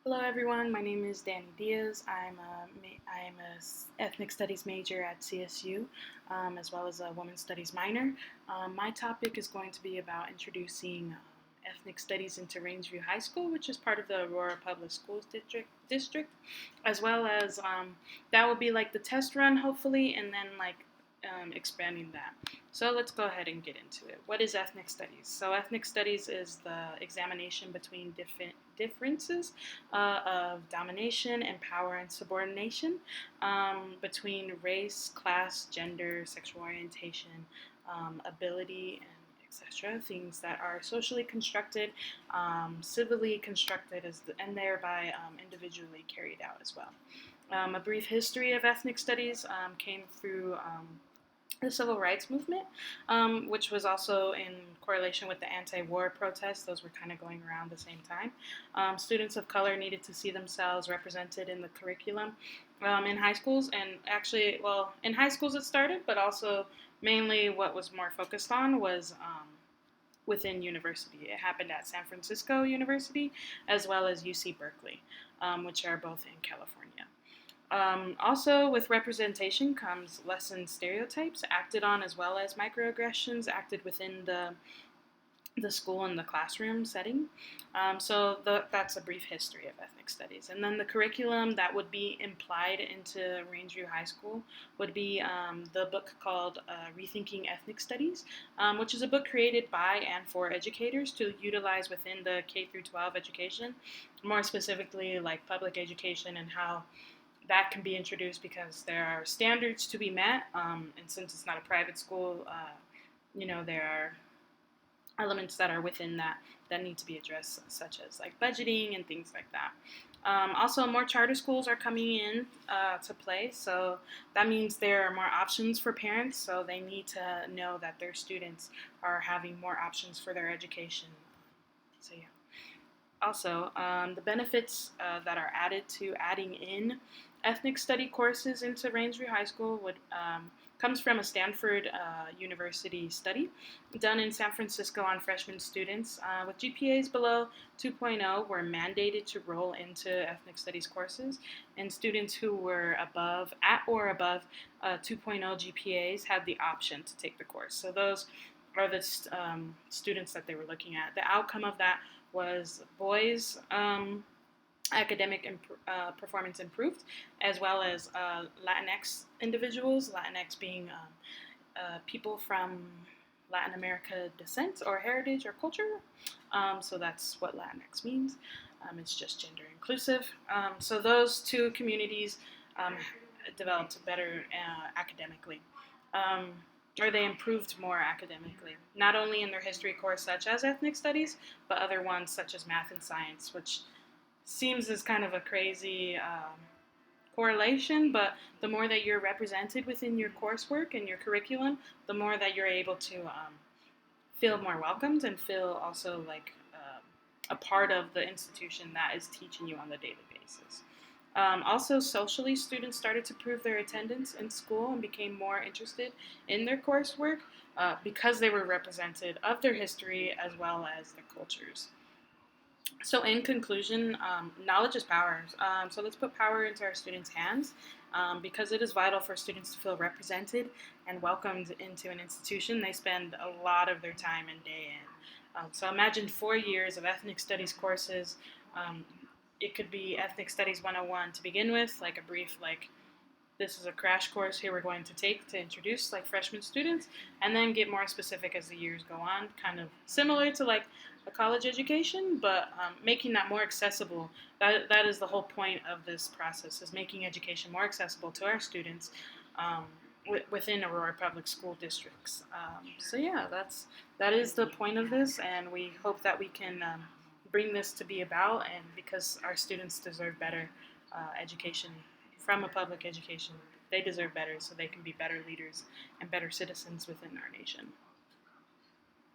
Hello everyone, my name is Danny Diaz. I'm a ethnic studies major at CSU, as well as a women's studies minor. My topic is going to be about introducing ethnic studies into Rangeview High School, which is part of the Aurora Public Schools district, as well as that will be like the test run hopefully, and then expanding that. So let's go ahead and get into it. What is ethnic studies? So ethnic studies is the examination between differences of domination and power and subordination, between race, class, gender, sexual orientation, ability, and etc. Things that are socially constructed, civilly constructed, and thereby individually carried out as well. A brief history of ethnic studies came through the civil rights movement, which was also in correlation with the anti-war protests. Those were kind of going around the same time. Students of color needed to see themselves represented in the curriculum in high schools, and actually, well, in high schools it started, but also mainly what was more focused on was within university. It happened at San Francisco University as well as UC Berkeley, which are both in California. Also, with representation comes lessened stereotypes acted on, as well as microaggressions acted within the school and the classroom setting. That's a brief history of ethnic studies. And then the curriculum that would be implied into Rangeview High School would be the book called Rethinking Ethnic Studies, which is a book created by and for educators to utilize within the K through 12 education, more specifically like public education and how that can be introduced because there are standards to be met, and since it's not a private school, there are elements that are within that need to be addressed, such as like budgeting and things like that. Also, more charter schools are coming in to play, so that means there are more options for parents, so they need to know that their students are having more options for their education. So yeah. Also, the benefits that are added to adding in ethnic study courses into Rangeview High School comes from a Stanford University study done in San Francisco on freshman students with GPAs below 2.0 were mandated to roll into ethnic studies courses, and students who were at or above 2.0 GPAs had the option to take the course. So those are the students that they were looking at. The outcome of that was boys' academic performance improved, as well as Latinx individuals, Latinx being people from Latin America descent or heritage or culture. So that's what Latinx means. It's just gender inclusive. So those two communities developed better academically. Or they improved more academically, not only in their history course such as ethnic studies, but other ones such as math and science, which seems as kind of a crazy correlation, but the more that you're represented within your coursework and your curriculum, the more that you're able to feel more welcomed and feel also like a part of the institution that is teaching you on the daily basis. Also, socially, students started to prove their attendance in school and became more interested in their coursework because they were represented of their history as well as their cultures. So, in conclusion, knowledge is power. So, let's put power into our students' hands because it is vital for students to feel represented and welcomed into an institution they spend a lot of their time and day in. So, imagine 4 years of ethnic studies courses. It could be Ethnic Studies 101 to begin with, like a brief, this is a crash course here we're going to take to introduce like freshman students, and then get more specific as the years go on, kind of similar to like a college education, but making that more accessible. That is the whole point of this process, is making education more accessible to our students within Aurora Public School districts. So yeah, that is the point of this, and we hope that we can bring this to be about, and because our students deserve better education from a public education, they deserve better so they can be better leaders and better citizens within our nation.